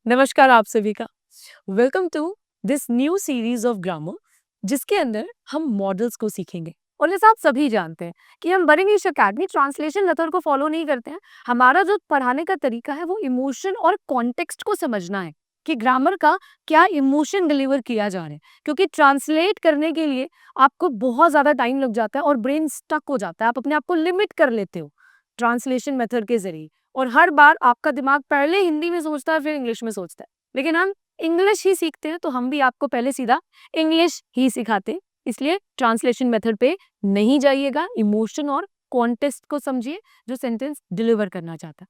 नमस्कार आप सभी का। Welcome to this new series of grammar, जिसके अंदर हम मॉडल्स को सीखेंगे। और जैसा आप सभी जानते हैं कि हम burning English academy translation method को फॉलो नहीं करते हैं। हमारा जो पढ़ाने का तरीका है वो इमोशन और कॉन्टेक्स्ट को समझना है कि ग्रामर का क्या इमोशन डिलीवर किया जा रहा है, क्योंकि ट्रांसलेट करने के लिए आपको बहुत ज्यादा टाइम लग जाता है और ब्रेन स्टक हो जाता है। आप अपने आप को लिमिट कर लेते हो ट्रांसलेशन मेथड के जरिए, और हर बार आपका दिमाग पहले हिंदी में सोचता है फिर इंग्लिश में सोचता है। लेकिन हम इंग्लिश ही सीखते हैं तो हम भी आपको पहले सीधा इंग्लिश ही सिखाते हैं। इसलिए ट्रांसलेशन मेथड पे नहीं जाइएगा, इमोशन और कॉन्टेक्स्ट को समझिए जो सेंटेंस डिलीवर करना चाहता है।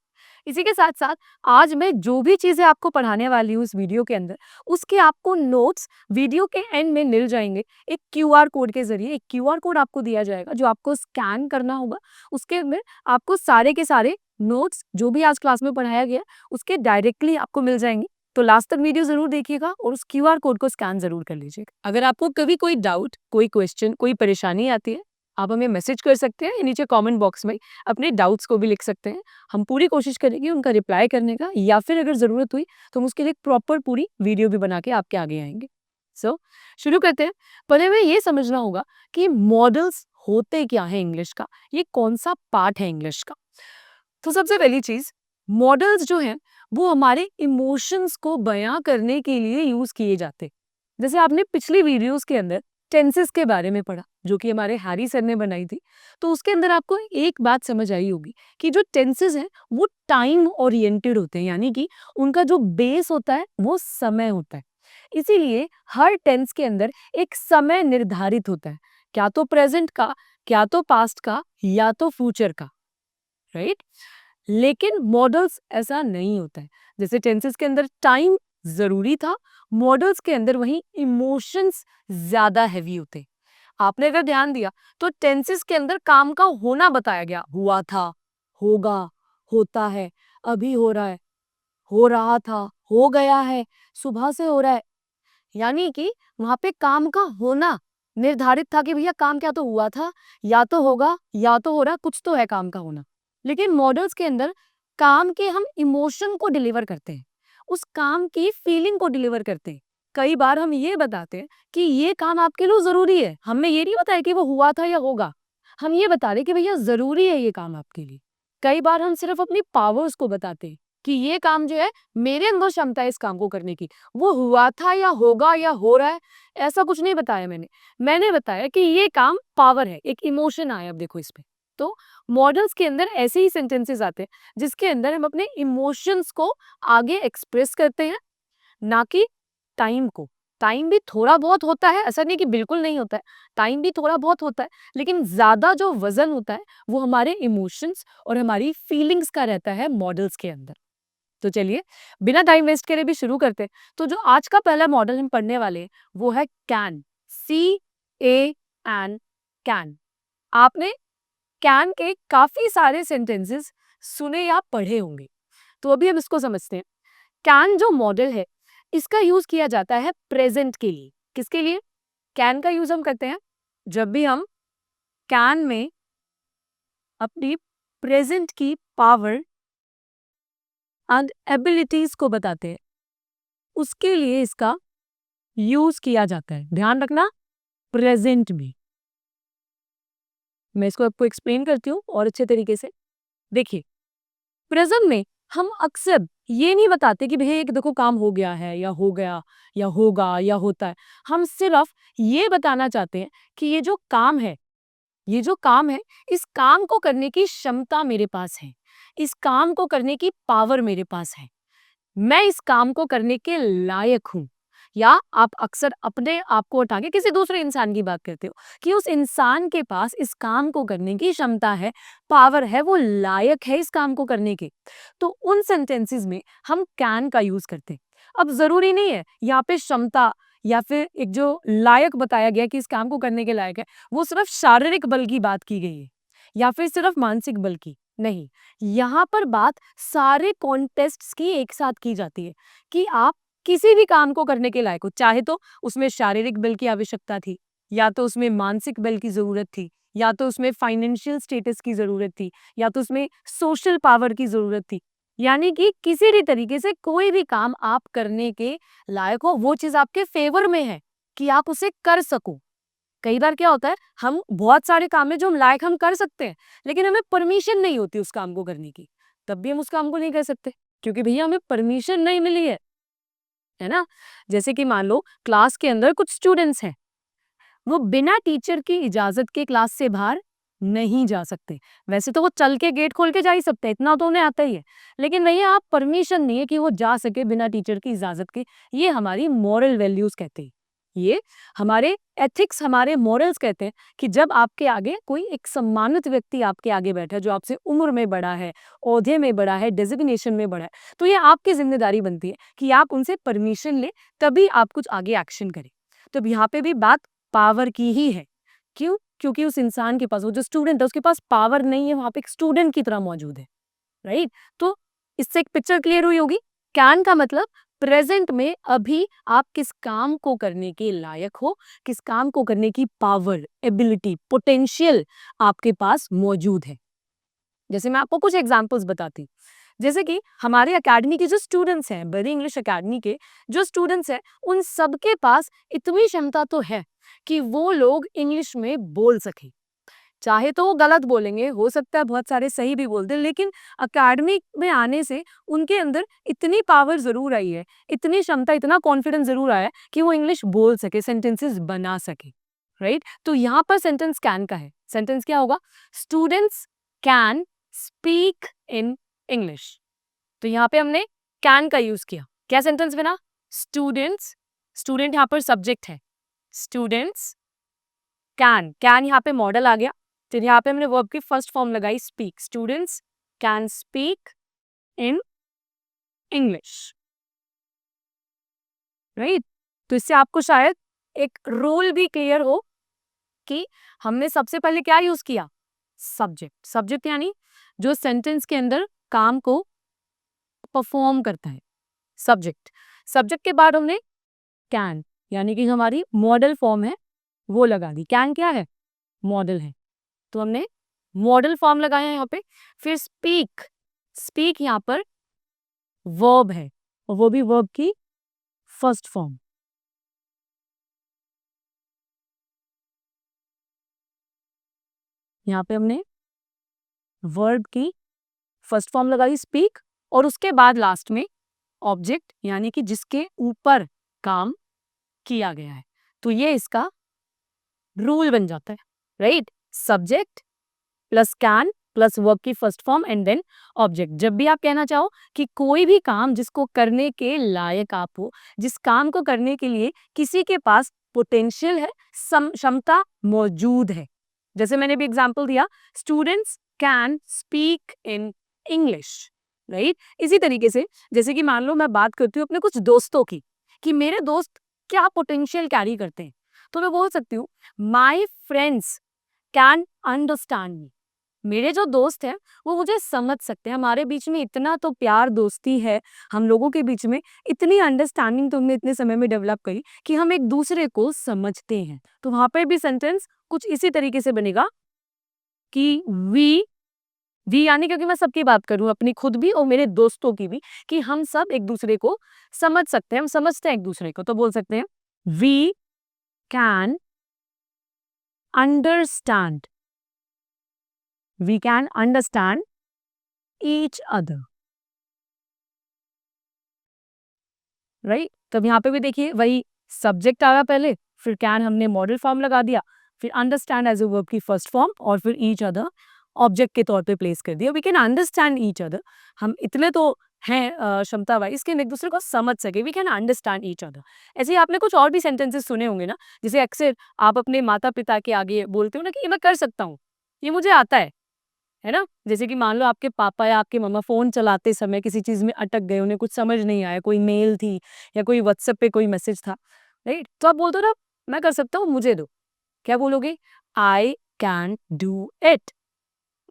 इसी के साथ साथ आज मैं जो भी चीजें आपको पढ़ाने वाली हूँ इस वीडियो के अंदर, उसके आपको नोट्स वीडियो के एंड में मिल जाएंगे। एक क्यूआर कोड के जरिए एक क्यूआर कोड आपको दिया जाएगा जो आपको स्कैन करना होगा। उसके अंदर आपको सारे के सारे नोट्स जो भी आज क्लास में पढ़ाया गया उसके डायरेक्टली आपको मिल जाएंगे। तो लास्ट तक वीडियो जरूर देखिएगा और उस क्यूआर कोड को स्कैन जरूर कर लीजिएगा। अगर आपको कभी कोई डाउट, कोई क्वेश्चन, कोई परेशानी आती है, आप हमें मैसेज कर सकते हैं या नीचे कमेंट बॉक्स में अपने डाउट्स को भी लिख सकते हैं। हम पूरी कोशिश करेंगे उनका रिप्लाई करने का, या फिर अगर जरूरत हुई तो हम उसके लिए प्रॉपर पूरी वीडियो भी बना के आपके आगे आएंगे। सो शुरू करते हैं। पहले हमें ये समझना होगा कि मॉडल्स होते क्या है इंग्लिश का, ये कौन सा पार्ट है इंग्लिश का। तो सबसे पहली चीज, मॉडल्स जो हैं वो हमारे इमोशंस को बयां करने के लिए यूज किए जाते। जैसे आपने पिछली वीडियोस के अंदर टेंसेस के बारे में पढ़ा जो कि हमारे हैरी सर ने बनाई थी, तो उसके अंदर आपको एक बात समझ आई होगी कि जो टेंसेस हैं वो टाइम ओरिएंटेड होते हैं, यानी कि उनका जो बेस होता है वो समय होता है। इसीलिए हर टेंस के अंदर एक समय निर्धारित होता है, क्या तो प्रेजेंट का, क्या तो पास्ट का, या तो फ्यूचर का, राइट। लेकिन मॉडल्स ऐसा नहीं होता है। जैसे टेंसेस के अंदर टाइम जरूरी था, मॉडल्स के अंदर वही इमोशंस ज्यादा हैवी होते। आपने अगर ध्यान दिया तो टेंसेस के अंदर काम का होना बताया गया, हुआ था, होगा, होता है, अभी हो रहा है, हो रहा था, हो गया है, सुबह से हो रहा है। यानी कि वहां पे काम का होना निर्धारित था कि भैया काम क्या तो हुआ था, या तो होगा, या तो हो रहा, कुछ तो है काम का होना। लेकिन मॉडल्स के अंदर काम के हम इमोशन को डिलीवर करते हैं, उस काम की फीलिंग को डिलीवर करते हैं। कई बार हम ये बताते हैं कि ये काम आपके लिए जरूरी है, हमें ये नहीं बताया कि वो हुआ था या होगा, हम ये बता रहे कि भैया जरूरी है ये काम आपके लिए। कई बार हम सिर्फ अपनी पावर्स को बताते हैं कि ये काम जो है मेरे अंदर क्षमता है इस काम को करने की, वो हुआ था या होगा या हो रहा है, ऐसा कुछ नहीं बताया मैंने बताया कि ये काम पावर है, एक इमोशन आया। अब देखो इस पे तो मॉडल्स के अंदर ऐसे ही सेंटेंसेस आते हैं जिसके अंदर हम अपने इमोशंस को आगे एक्सप्रेस करते हैं, ना कि टाइम को। टाइम भी थोड़ा बहुत होता है, ऐसा नहीं कि बिल्कुल नहीं होता है, टाइम भी थोड़ा बहुत होता है, लेकिन ज्यादा जो वजन होता है वो हमारे इमोशंस और हमारी फीलिंग्स का रहता है मॉडल्स के अंदर। तो चलिए बिना टाइम वेस्ट करे भी शुरू करते हैं। तो जो आज का पहला मॉडल हम पढ़ने वाले हैं वो है कैन, CAN, कैन। आपने कैन के काफी सारे सेंटेंसेस सुने या पढ़े होंगे, तो अभी हम इसको समझते हैं। कैन जो मॉडल है इसका यूज किया जाता है प्रेजेंट के लिए। किसके लिए कैन का यूज हम करते हैं? जब भी हम कैन में अपनी प्रेजेंट की पावर एंड एबिलिटीज को बताते हैं, उसके लिए इसका यूज किया जाता है। ध्यान रखना, प्रेजेंट में। मैं इसको आपको एक्सप्लेन करती हूँ और अच्छे तरीके से। देखिए, प्रेजेंट में हम अक्सर ये नहीं बताते कि भैया एक देखो काम हो गया है या हो गया या होगा या होता है। हम सिर्फ ये बताना चाहते हैं कि ये जो काम है, ये जो काम है, इस काम को करने की क्षमता मेरे पास है, इस काम को करने की पावर मेरे पास है, मैं इस काम को करने के लायक हूं। या आप अक्सर अपने आप को हटा के किसी दूसरे इंसान की बात करते हो कि उस इंसान के पास इस काम को करने की क्षमता है, पावर है, वो लायक है इस काम को करने के। तो उन सेंटेंसेस में हम कैन का यूज करते हैं। अब जरूरी नहीं है यहाँ पे क्षमता या फिर एक जो लायक बताया गया कि इस काम को करने के लायक है वो सिर्फ शारीरिक बल की बात की गई है या फिर सिर्फ मानसिक बल की। नहीं, यहाँ पर बात सारे कॉन्टेस्ट्स की एक साथ की जाती है कि आप किसी भी काम को करने के लायक हो। चाहे तो उसमें शारीरिक बल की आवश्यकता थी, या तो उसमें मानसिक बल की जरूरत थी, या तो उसमें फाइनेंशियल स्टेटस की जरूरत थी, या तो उसमें सोशल पावर की जरूरत थी। यानी कि किसी भी तरीके से कोई भी काम आप करने के लायक हो, वो चीज आपके फेवर में है कि आप उसे कर सको। कई बार क्या होता है, हम बहुत सारे काम है जो हम लायक हम कर सकते हैं, लेकिन हमें परमिशन नहीं होती उस काम को करने की, तब भी हम उस काम को नहीं कर सकते, क्योंकि भैया हमें परमिशन नहीं मिली है ना। जैसे कि मान लो क्लास के अंदर कुछ स्टूडेंट्स हैं, वो बिना टीचर की इजाजत के क्लास से बाहर नहीं जा सकते। वैसे तो वो चल के गेट खोल के जा ही सकते हैं, इतना तो उन्हें आता ही है, लेकिन भैया आप परमिशन नहीं है कि वो जा सके बिना टीचर की इजाजत के। ये हमारी मॉरल वैल्यूज कहते हैं, ये हमारे एथिक्स, हमारे मॉरल्स कहते हैं कि जब आपके आगे कोई एक सम्मानित व्यक्ति आपके आगे बैठा है, जो आपसे उम्र में बड़ा है, ओहदे में बड़ा है, डेजिग्नेशन में बड़ा है, तो ये आपकी जिम्मेदारी बनती है कि आप उनसे परमिशन लें, तभी आप कुछ आगे एक्शन करें। तो यहाँ पे भी बात पावर की ही है। क्यों? क्योंकि उस इंसान के पास, वो जो स्टूडेंट है, उसके पास पावर नहीं है, वहां पे एक स्टूडेंट की तरह मौजूद है, राइट। तो इससे एक पिक्चर क्लियर हुई होगी। कैन का मतलब प्रेजेंट में अभी आप किस काम को करने के लायक हो, किस काम को करने की पावर, एबिलिटी, पोटेंशियल आपके पास मौजूद है। जैसे मैं आपको कुछ एग्जांपल्स बताती हूँ। जैसे कि हमारे एकेडमी के जो स्टूडेंट्स हैं, बड़ी इंग्लिश एकेडमी के जो स्टूडेंट्स हैं, उन सबके पास इतनी क्षमता तो है कि वो लोग इंग्लिश में बोल सके। चाहे तो वो गलत बोलेंगे, हो सकता है बहुत सारे सही भी बोल दें, लेकिन एकेडमी में आने से उनके अंदर इतनी पावर जरूर आई है, इतनी क्षमता, इतना कॉन्फिडेंस जरूर आया है कि वो इंग्लिश बोल सके, सेंटेंसेस बना सके, राइट। तो यहाँ पर सेंटेंस कैन का है। सेंटेंस क्या होगा? Students can speak in English. तो यहाँ पे हमने कैन का यूज किया, क्या सेंटेंस बना? स्टूडेंट्स, स्टूडेंट यहाँ पर सब्जेक्ट है, स्टूडेंट्स कैन, कैन यहाँ पे मॉडल आ गया, फिर यहाँ पे हमने वर्ब की फर्स्ट फॉर्म लगाई speak, students can speak in English, right. तो इससे आपको शायद एक रूल भी क्लियर हो कि हमने सबसे पहले क्या यूज किया? सब्जेक्ट। सब्जेक्ट यानी जो सेंटेंस के अंदर काम को परफॉर्म करता है, सब्जेक्ट। सब्जेक्ट के बाद हमने कैन, यानी कि हमारी मॉडल फॉर्म है, वो लगा दी। कैन क्या है? मॉडल है, तो हमने मॉडल फॉर्म लगाया यहाँ पे। फिर स्पीक, स्पीक यहाँ पर वर्ब है, और वो भी वर्ब की फर्स्ट फॉर्म। यहाँ पे हमने वर्ब की फर्स्ट फॉर्म लगाई स्पीक, और उसके बाद लास्ट में ऑब्जेक्ट, यानी कि जिसके ऊपर काम किया गया है। तो ये इसका रूल बन जाता है, right. Subject plus can plus verb की first form and then object. जब भी आप कहना चाहो कि कोई भी काम जिसको करने के लायक आप हो, जिस काम को करने के लिए किसी के पास पोटेंशियल है, क्षमता मौजूद है, जैसे मैंने भी एग्जांपल दिया, students can speak in English, right. इसी तरीके से जैसे कि मान लो मैं बात करती हूँ अपने कुछ दोस्तों की, कि मेरे दोस्त क्या पोटेंशियल कैरी करते हैं, तो मैं बोल सकती हूँ my friends can understand me. मेरे जो दोस्त हैं वो मुझे समझ सकते हैं, हमारे बीच में इतना तो प्यार दोस्ती है, हम लोगों के बीच में इतनी अंडरस्टैंडिंग तुमने इतने समय में डेवलप करी कि हम एक दूसरे को समझते हैं। तो वहां पर भी सेंटेंस कुछ इसी तरीके से बनेगा कि वी यानी, क्योंकि मैं सबकी बात करूं, अपनी खुद भी और मेरे दोस्तों की भी, कि हम सब एक दूसरे को समझ सकते हैं, हम समझते हैं एक दूसरे को, तो बोल सकते हैं we can understand, we can understand each other, right. तब यहाँ पे भी देखिए वही सब्जेक्ट आया पहले, फिर कैन हमने मॉडल फॉर्म लगा दिया, फिर अंडरस्टैंड एज ए वर्ब की फर्स्ट फॉर्म, और फिर ईच अदर ऑब्जेक्ट के तौर पे प्लेस कर दिया। We can understand each other, हम इतने तो हैं क्षमता वाइज कि हम एक दूसरे को समझ सके, we can understand each other. ऐसे ही आपने कुछ और भी सेंटेंसेस सुने होंगे ना, जैसे अक्सर आप अपने माता पिता के आगे बोलते हो ना कि ये मैं कर सकता हूँ, ये मुझे आता है ना। जैसे कि मान लो आपके पापा या आपके मम्मा फोन चलाते समय किसी चीज में अटक गए, उन्हें कुछ समझ नहीं आया, कोई मेल थी या कोई व्हाट्सएप पे कोई मैसेज था, राइट। तो आप बोलते हो ना मैं कर सकता हूँ, मुझे दो। क्या बोलोगे? I can do it,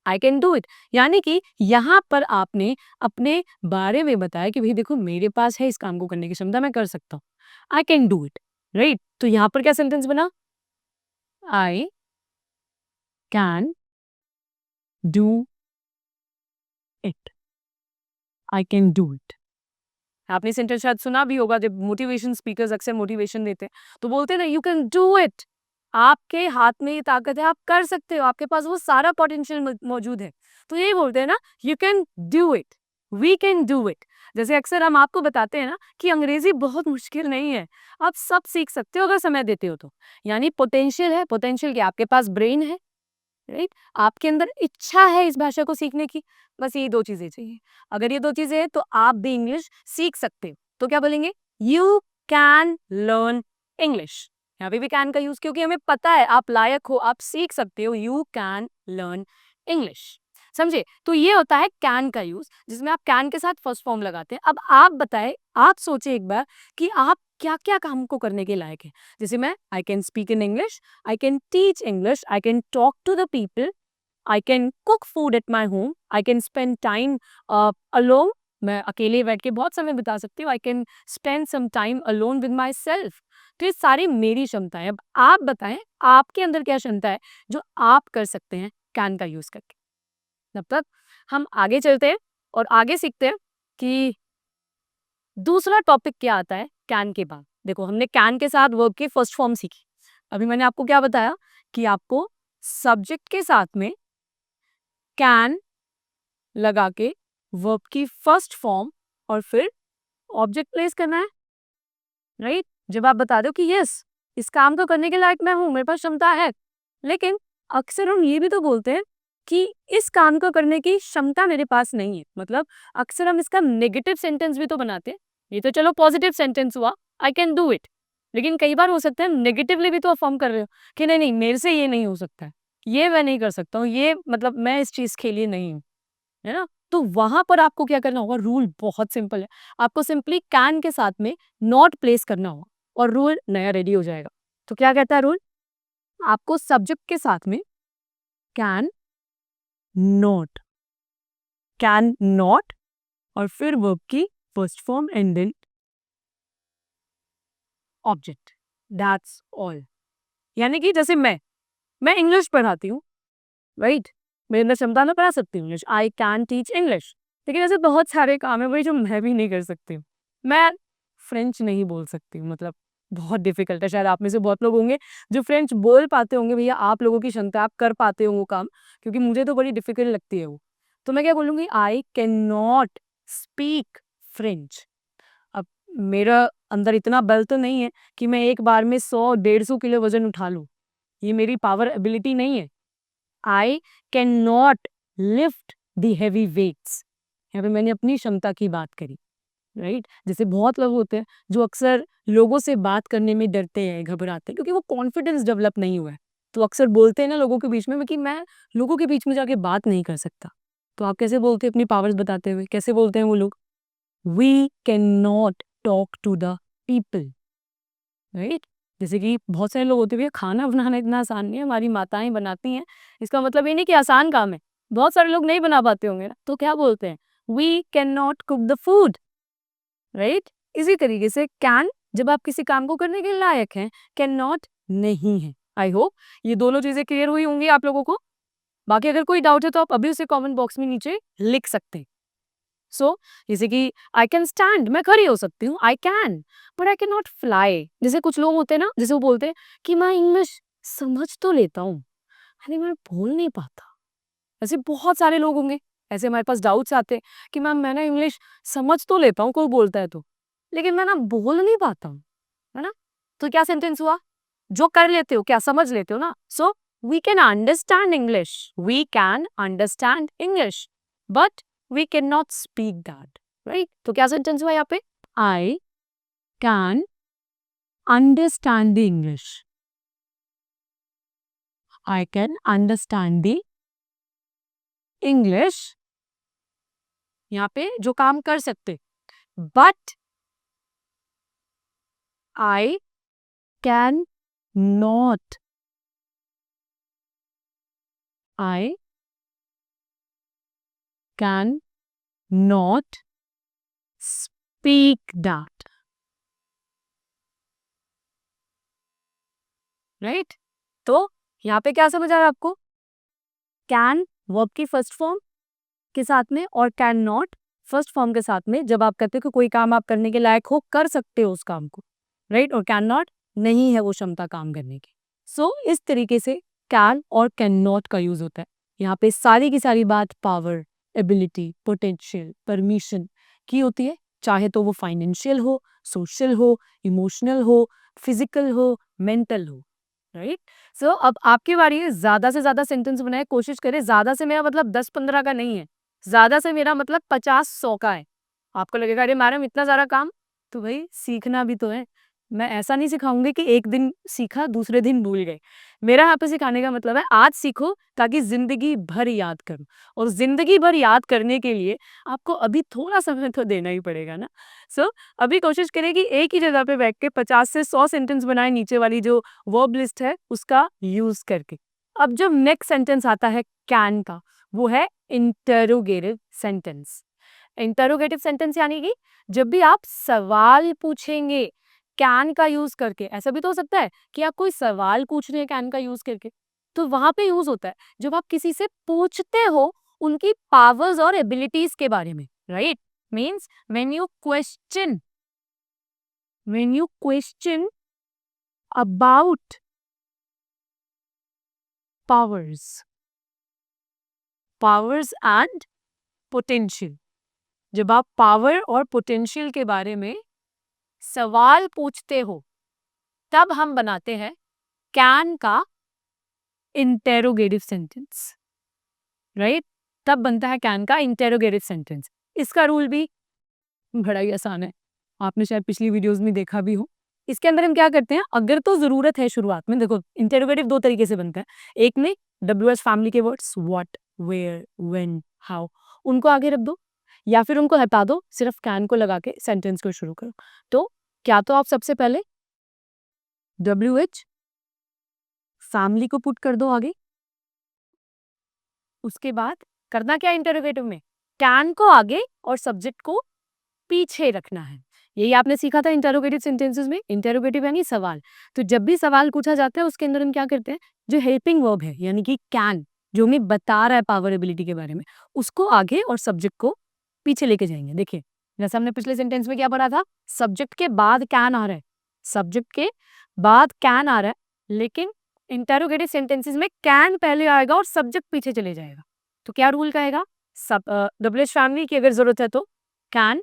I can do it. यानी कि यहाँ पर आपने अपने बारे में बताया कि भाई देखो मेरे पास है इस काम को करने की क्षमता, मैं कर सकता हूँ, I can do it, right. तो यहाँ पर क्या सेंटेंस बना? I can do it, I can do it. आपने सेंटेंस शायद सुना भी होगा, जब मोटिवेशन स्पीकर्स अक्सर मोटिवेशन देते हैं तो बोलते हैं ना, यू कैन डू इट। आपके हाथ में ये ताकत है, आप कर सकते हो, आपके पास वो सारा पोटेंशियल मौजूद है। तो यही बोलते हैं ना, you can do it, we can do it. जैसे अक्सर हम आपको बताते हैं ना कि अंग्रेजी बहुत मुश्किल नहीं है, आप सब सीख सकते हो अगर समय देते हो तो। यानी पोटेंशियल है, पोटेंशियल क्या, आपके पास ब्रेन है, राइट, आपके अंदर इच्छा है इस भाषा को सीखने की, बस यही दो चीजें चाहिए। अगर ये दो चीजें हैं तो आप भी इंग्लिश सीख सकते हो। तो क्या बोलेंगे, यू कैन लर्न इंग्लिश। यहाँ पे भी कैन का यूज, क्योंकि हमें पता है आप लायक हो, आप सीख सकते हो, यू कैन लर्न इंग्लिश। समझे? तो ये होता है कैन का यूज, जिसमें आप कैन के साथ फर्स्ट फॉर्म लगाते हैं। अब आप बताएं, आप सोचे एक बार कि आप क्या क्या काम को करने के लायक है। जैसे मैं, I can speak in English, I can teach English, I can talk to the people, I can cook food at my home, I can spend time alone. मैं अकेले बैठ के बहुत समय बिता सकती हूँ। I can spend some time alone with myself. तो ये सारी मेरी क्षमताएं। अब आप बताएं, आपके अंदर क्या क्षमता है जो आप कर सकते हैं कैन का यूज करके। तब तक हम आगे चलते हैं और आगे सीखते हैं कि दूसरा टॉपिक क्या आता है कैन के बाद। देखो, हमने कैन के साथ वर्ब की फर्स्ट फॉर्म सीखी। अभी मैंने आपको क्या बताया कि आपको सब्जेक्ट के साथ में कैन लगा के वर्ब की फर्स्ट फॉर्म और फिर ऑब्जेक्ट प्लेस करना है, राइट। जब आप बता दो कि यस, इस काम को करने के लायक मैं हूं, मेरे पास क्षमता है, लेकिन अक्सर हम ये भी तो बोलते हैं कि इस काम को करने की क्षमता मेरे पास नहीं है। मतलब अक्सर हम इसका नेगेटिव सेंटेंस भी तो बनाते हैं। ये तो चलो पॉजिटिव सेंटेंस हुआ, आई कैन डू इट, लेकिन कई बार हो सकता है नेगेटिवली भी तो अफर्म कर रहे हो कि नहीं नहीं, मेरे से ये नहीं हो सकता है, ये मैं नहीं कर सकता हूँ, ये मतलब मैं इस चीज के लिए नहीं हूँ, है ना। तो वहां पर आपको क्या करना होगा, रूल बहुत सिंपल है। आपको सिंपली कैन के साथ में नॉट प्लेस करना होगा और रूल नया रेडी हो जाएगा। तो क्या कहता है रूल, आपको सब्जेक्ट के साथ में कैन नॉट, कैन नॉट और फिर वर्ब की first form and then object, that's all. यानी कि जैसे मैं इंग्लिश पढ़ाती हूँ, राइट, मेरे अंदर क्षमता मैं पढ़ा सकती हूँ English, I can teach English. लेकिन ऐसे बहुत सारे काम है भाई जो मैं भी नहीं कर सकती हूँ। मैं फ्रेंच नहीं बोल सकती हूँ, मतलब बहुत डिफिकल्ट है। शायद आप में से बहुत लोग होंगे जो फ्रेंच बोल पाते होंगे, भैया आप लोगों की क्षमता, आप कर पाते हो वो काम, क्योंकि मुझे तो बड़ी डिफिकल्ट लगती है वो। तो मैं क्या बोलूँगी, आई कैन नॉट स्पीक फ्रेंच। अब मेरा अंदर इतना बल तो नहीं है कि मैं एक बार में 100-150 किलो वजन उठा लूँ, ये मेरी पावर एबिलिटी नहीं है। I can not lift the heavy weights. यहाँ पे मैंने अपनी क्षमता की बात करी, राइट। जैसे बहुत लोग होते हैं जो अक्सर लोगों से बात करने में डरते हैं, घबराते हैं, क्योंकि वो कॉन्फिडेंस डेवलप नहीं हुआ है। तो अक्सर बोलते हैं ना लोगों के बीच में कि मैं लोगों के बीच में जाके बात नहीं कर सकता। तो आप कैसे बोलते हैं अपनी पावर्स बताते हुए, कैसे बोलते हैं वो लोग, we can not talk to the people, right. जैसे कि बहुत सारे लोग होते हुए, खाना बनाना इतना आसान नहीं है, हमारी माताएं बनाती हैं, इसका मतलब ये नहीं कि आसान काम है। बहुत सारे लोग नहीं बना पाते होंगे ना, तो क्या बोलते हैं, we can not cook the food, right. इसी तरीके से कैन जब आप किसी काम को करने के लायक हैं, कैन नॉट नहीं है। आई होप ये दोनों चीजें क्लियर हुई होंगी आप लोगों को। बाकी अगर कोई डाउट है तो आप अभी उसे कमेंट बॉक्स में नीचे लिख सकते हैं। सो जैसे कि आई कैन स्टैंड, मैं खड़ी हो सकती हूँ, I can, but I can not fly. जैसे कुछ लोग होते हैं ना, जैसे वो बोलते हैं कि मैं इंग्लिश समझ तो लेता हूँ, अरे मैं बोल नहीं पाता। ऐसे बहुत सारे लोग होंगे, ऐसे हमारे पास डाउट्स आते हैं कि मैम मैं ना इंग्लिश समझ तो लेता हूँ, कोई बोलता है तो, लेकिन मैं ना बोल नहीं पाता हूँ, है ना। तो क्या सेंटेंस हुआ, जो कर लेते हो क्या समझ लेते हो ना। So we can understand English, we can understand English, but we can not speak that, right. तो क्या सेंटेंस हुआ यहाँ पे, I can understand the English, I can understand the English, यहाँ पे जो काम कर सकते, but I can not, I can not speak that, right. तो यहाँ पे क्या समझ आ रहा है आपको, कैन वर्ब की फर्स्ट फॉर्म के साथ में और कैन नॉट फर्स्ट फॉर्म के साथ में जब आप कहते हो कि कोई काम आप करने के लायक हो, कर सकते हो उस काम को, राइट, और कैन नॉट, नहीं है वो क्षमता काम करने की। सो इस तरीके से कैन और कैन नॉट का यूज होता है। यहाँ पे सारी की सारी बात पावर, एबिलिटी, पोटेंशियल, परमिशन की होती है, चाहे तो वो फाइनेंशियल हो, सोशल हो, इमोशनल हो, फिजिकल हो, मेंटल हो, राइट। सो अब आपकी बारी है, ज्यादा से ज्यादा सेंटेंस बनाए, कोशिश करें। ज्यादा से मेरा मतलब 10-15 का नहीं है, ज्यादा से मेरा मतलब 50-100 का है। आपको लगेगा अरे मैडम इतना सारा काम, तो भाई सीखना भी तो है। मैं ऐसा नहीं सिखाऊंगी कि एक दिन सीखा दूसरे दिन भूल गए। मेरा यहाँ पे सिखाने का मतलब है आज सीखो ताकि जिंदगी भर याद करो, और जिंदगी भर याद करने के लिए आपको अभी थोड़ा समय तो देना ही पड़ेगा ना। सो अभी कोशिश करें कि एक ही जगह पे बैठ के 50 से 100 सेंटेंस बनाए, नीचे वाली जो वर्ब लिस्ट है उसका यूज करके। अब जो नेक्स्ट सेंटेंस आता है कैन का, वो है इंटरोगेटिव सेंटेंस। इंटरोगेटिव सेंटेंस यानी कि जब भी आप सवाल पूछेंगे कैन का यूज करके, ऐसा भी तो हो सकता है कि आप कोई सवाल पूछ रहे हैं कैन का यूज करके, तो वहां पे यूज होता है जब आप किसी से पूछते हो उनकी पावर्स और एबिलिटीज के बारे में, right. Means when you question about powers and potential. जब आप पावर और पोटेंशियल के बारे में सवाल पूछते हो तब हम बनाते हैं कैन का इंटेरोगेटिव सेंटेंस, राइट। तब बनता है कैन का इंटेरोगेटिव सेंटेंस। इसका रूल भी बड़ा ही आसान है, आपने शायद पिछली वीडियोस में देखा भी हो। इसके अंदर हम क्या करते हैं, अगर तो जरूरत है शुरुआत में, देखो इंटेरोगेटिव दो तरीके से बनता है। एक में WH फैमिली के words what, where, when, how, उनको आगे रख दो, या फिर उनको हटा दो, सिर्फ कैन को लगा के सेंटेंस को शुरू करो। तो क्या तो आप सबसे पहले WH फैमिली को पुट कर दो आगे, उसके बाद करना क्या इंटरोगेटिव में, कैन को आगे और सब्जेक्ट को पीछे रखना है। यही आपने सीखा था इंटरोगेटिव सेंटेंसेस में। इंटरोगेटिव यानी सवाल, तो जब भी सवाल पूछा जाता है उसके अंदर हम क्या करते हैं, जो हेल्पिंग वर्ब है यानी कि कैन, जो हमें बता रहा है पावर एबिलिटी के बारे में, उसको आगे और सब्जेक्ट को पीछे लेके जाएंगे। देखिए जैसे हमने पिछले सेंटेंस में क्या पढ़ा था, सब्जेक्ट के बाद कैन आ रहा है, सब्जेक्ट के बाद कैन आ रहा है, लेकिन इंटरोगेटिव सेंटेंसेस में कैन पहले आएगा और सब्जेक्ट पीछे चले जाएगा। तो क्या रूल कहेगा, WH फैमिली की अगर जरूरत है तो कैन,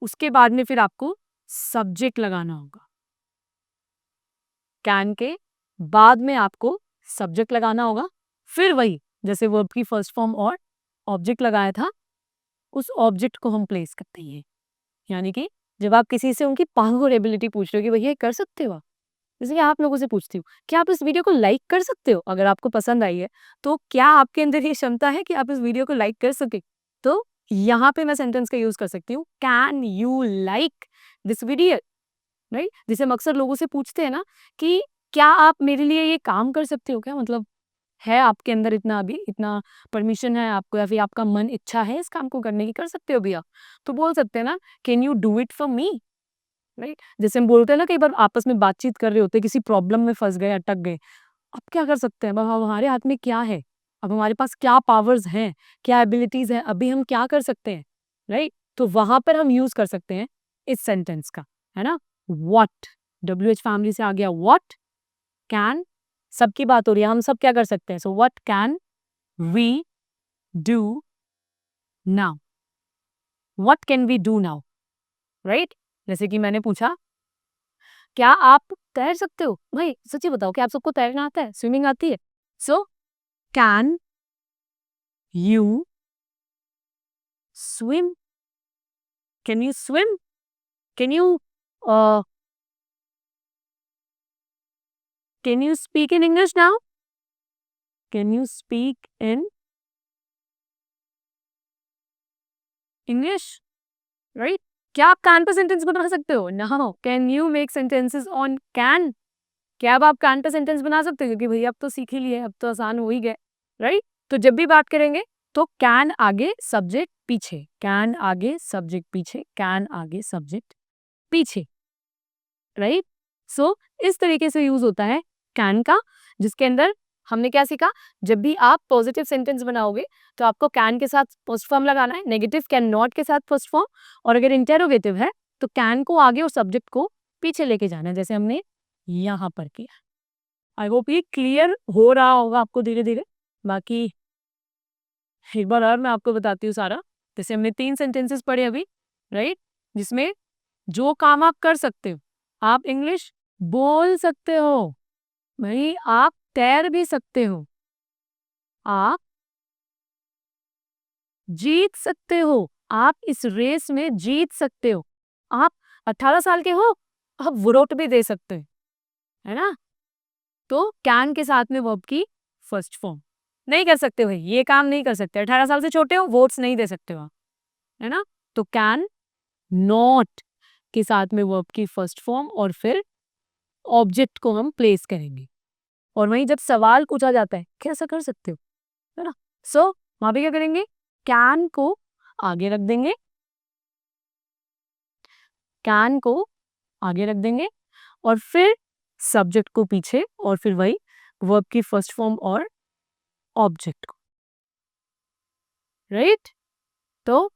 उसके बाद में फिर आपको सब्जेक्ट लगाना होगा। कैन के बाद में आपको सब्जेक्ट लगाना होगा, फिर वही जैसे वर्ब की फर्स्ट फॉर्म और ऑब्जेक्ट लगाया था, उस ऑब्जेक्ट को हम प्लेस करते हैं। यानी कि जब आप किसी से उनकी पावर एबिलिटी पूछ रहे हो कि भैया कर सकते हो आप, जैसे कि आप लोगों से पूछती हूँ क्या आप इस वीडियो को लाइक कर सकते हो, अगर आपको पसंद आई है तो क्या आपके अंदर ये क्षमता है कि आप इस वीडियो को लाइक कर सके, तो यहाँ पे मैं सेंटेंस का यूज कर सकती हूँ, can you like this video, right. जिसे हम अक्सर लोगों से पूछते हैं ना कि क्या आप मेरे लिए ये काम कर सकते हो, क्या मतलब है आपके अंदर इतना, अभी इतना परमिशन है आपको, या फिर आपका मन इच्छा है इस काम को करने की, कर सकते हो भैया, तो बोल सकते हैं ना can you do it for me, right. जैसे हम बोलते हैं ना कई बार आपस में बातचीत कर रहे होते हैं, किसी प्रॉब्लम में फंस गए, अटक गए, अब क्या कर सकते हैं, अब हमारे हाथ में क्या है, अब हमारे पास क्या पावर्स हैं, क्या एबिलिटीज हैं, अभी हम क्या कर सकते हैं, राइट। तो वहां पर हम यूज कर सकते हैं इस सेंटेंस का, है ना। व्हाट, WH फैमिली से आ गया व्हाट, कैन, सबकी बात हो रही है, हम सब क्या कर सकते हैं, so what can we do now, what can we do now, right. जैसे कि मैंने पूछा क्या आप तैर सकते हो, भाई सच्ची बताओ क्या आप सबको तैरना आता है, स्विमिंग आती है, so can you swim, can you swim, can you can you speak in English now, can you speak in English, right. क्या आप कैन पे सेंटेंस बना सकते हो, no, can you make sentences on can, क्या अब आप कैन पे सेंटेंस बना सकते हो, क्योंकि भैया अब तो सीख ही लिए, अब तो आसान हो ही गए, राइट। तो जब भी बात करेंगे तो कैन आगे सब्जेक्ट पीछे, कैन आगे सब्जेक्ट पीछे, कैन आगे सब्जेक्ट पीछे, राइट। सो इस तरीके से यूज होता है कैन का, जिसके अंदर हमने क्या सीखा, जब भी आप पॉजिटिव सेंटेंस बनाओगे तो आपको कैन के साथ फर्स्ट फॉर्म लगाना है, नेगेटिव कैन नॉट के साथ फर्स्ट फॉर्म, और अगर इंटेरोगेटिव है तो कैन को आगे और सब्जेक्ट को पीछे लेके जाना है, जैसे हमने यहाँ पर किया। आई होप ये क्लियर हो रहा होगा आपको धीरे धीरे। बाकी एक बार और मैं आपको बताती हूँ सारा। जैसे हमने 3 सेंटेंसेस पढ़े अभी, राइट, जिसमें जो काम आप कर सकते हो, आप इंग्लिश बोल सकते हो, भाई आप तैर भी सकते हो, आप जीत सकते हो, आप इस रेस में जीत सकते हो, आप 18 साल के हो, आप वोट भी दे सकते हो, है ना। तो कैन के साथ में वर्ब की फर्स्ट फॉर्म। नहीं कर सकते भाई, ये काम नहीं कर सकते, 18 साल से छोटे हो, वोट्स नहीं दे सकते हो आप, है ना। तो कैन नॉट के साथ में वर्ब की फर्स्ट फॉर्म और फिर ऑब्जेक्ट को हम प्लेस करेंगे। और वहीं जब सवाल पूछा जाता है कैसा कर सकते हो, है ना, सो वहां पे क्या करेंगे, कैन को आगे रख देंगे, कैन को आगे रख देंगे और फिर सब्जेक्ट को पीछे, और फिर वही वर्ब की फर्स्ट फॉर्म और ऑब्जेक्ट को, राइट। तो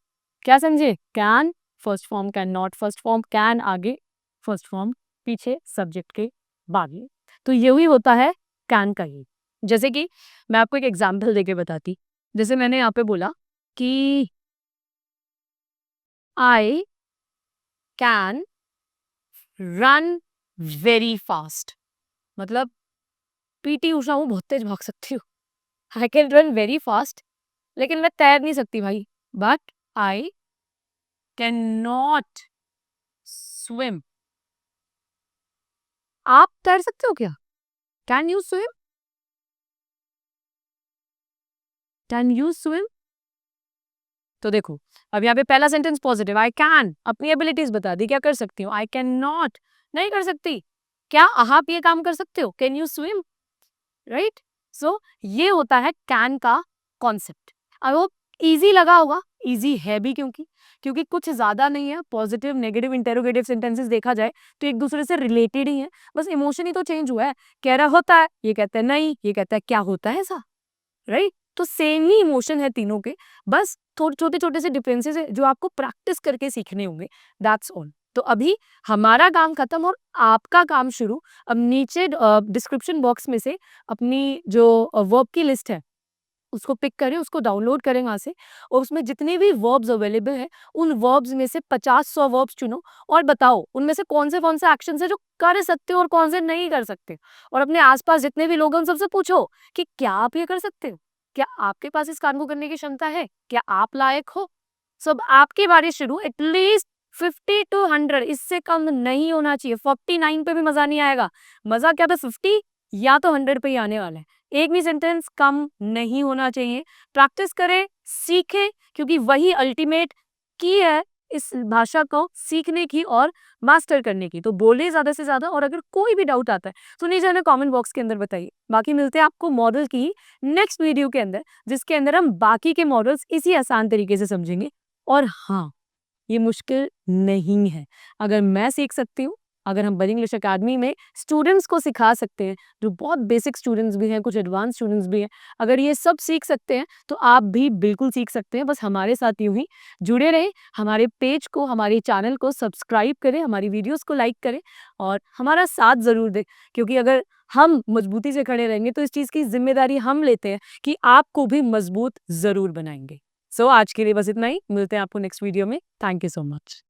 क्या समझे, can first form, can not first form, can आगे फर्स्ट फॉर्म पीछे सब्जेक्ट के बाद में। तो यही होता है कैन का यूज। जैसे कि मैं आपको एक एग्जांपल देके बताती, जैसे मैंने यहाँ पे बोला कि I can run very fast, मतलब पीटी उषा हूँ, बहुत तेज भाग सकती हूँ। I can run very fast, लेकिन मैं तैर नहीं सकती भाई, but I can not swim. आप तैर सकते हो क्या, can you swim, can you swim. तो देखो, अब यहाँ पे पहला सेंटेंस पॉजिटिव, आई कैन, अपनी एबिलिटीज बता दी, क्या कर सकती हूँ, आई कैन नॉट, नहीं कर सकती, क्या आप ये काम कर सकते हो, कैन यू स्विम, राइट। सो ये होता है कैन का कॉन्सेप्ट। आई होप इजी लगा होगा, इजी है भी, क्योंकि क्योंकि कुछ ज्यादा नहीं है, पॉजिटिव नेगेटिव इंटेरोगेटिव सेंटेंसेस देखा जाए तो एक दूसरे से रिलेटेड ही है, बस इमोशन ही तो चेंज हुआ है, कह रहा होता है, ये कहता है नहीं, ये कहता है क्या होता है ऐसा, राइट। तो सेम ही इमोशन है तीनों के, बस थोड़े छोटे छोटे से डिफरेंसेस है जो आपको प्रैक्टिस करके सीखने होंगे, दैट्स ऑल। तो अभी हमारा काम खत्म और आपका काम शुरू। अब नीचे डिस्क्रिप्शन बॉक्स में से अपनी जो वर्ब की लिस्ट है उसको पिक करें, उसको डाउनलोड करें वहां से, और उसमें जितने भी वर्ब्स अवेलेबल है उन वर्ब्स में से 50-100 वर्ब्स चुनो और बताओ उनमें से कौन से एक्शन है जो कर सकते हो और कौन से नहीं कर सकते। और अपने आसपास जितने भी लोग हैं उन सबसे पूछो कि क्या आप ये कर सकते हो, क्या आपके पास इस काम को करने की क्षमता है, क्या आप लायक हो। सब आपकी बारी शुरू, एटलीस्ट 50 to 100, इससे कम नहीं होना चाहिए। 49 पे भी मजा नहीं आएगा, मजा क्या था 50 या तो 100 पे ही आने वाला है। एक भी सेंटेंस कम नहीं होना चाहिए। प्रैक्टिस करें, सीखें, क्योंकि वही अल्टीमेट की है इस भाषा को सीखने की और मास्टर करने की। तो बोले ज्यादा से ज्यादा, और अगर कोई भी डाउट आता है तो नीचे हमें कमेंट बॉक्स के अंदर बताइए। बाकी मिलते हैं आपको मॉडल की नेक्स्ट वीडियो के अंदर, जिसके अंदर हम बाकी के मॉडल्स इसी आसान तरीके से समझेंगे। और हाँ, ये मुश्किल नहीं है, अगर मैं सीख सकती हूँ, अगर हम बड़ी इंग्लिश अकेडमी में स्टूडेंट्स को सिखा सकते हैं, जो बहुत बेसिक स्टूडेंट्स भी हैं, कुछ एडवांस स्टूडेंट्स भी हैं, अगर ये सब सीख सकते हैं तो आप भी बिल्कुल सीख सकते हैं। बस हमारे साथ यूं ही जुड़े रहें, हमारे पेज को, हमारे चैनल को सब्सक्राइब करें, हमारी वीडियोस को लाइक करें और हमारा साथ ज़रूर दें, क्योंकि अगर हम मजबूती से खड़े रहेंगे तो इस चीज़ की जिम्मेदारी हम लेते हैं कि आपको भी मजबूत ज़रूर बनाएंगे। सो आज के लिए बस इतना ही, मिलते हैं आपको नेक्स्ट वीडियो में। Thank you so much.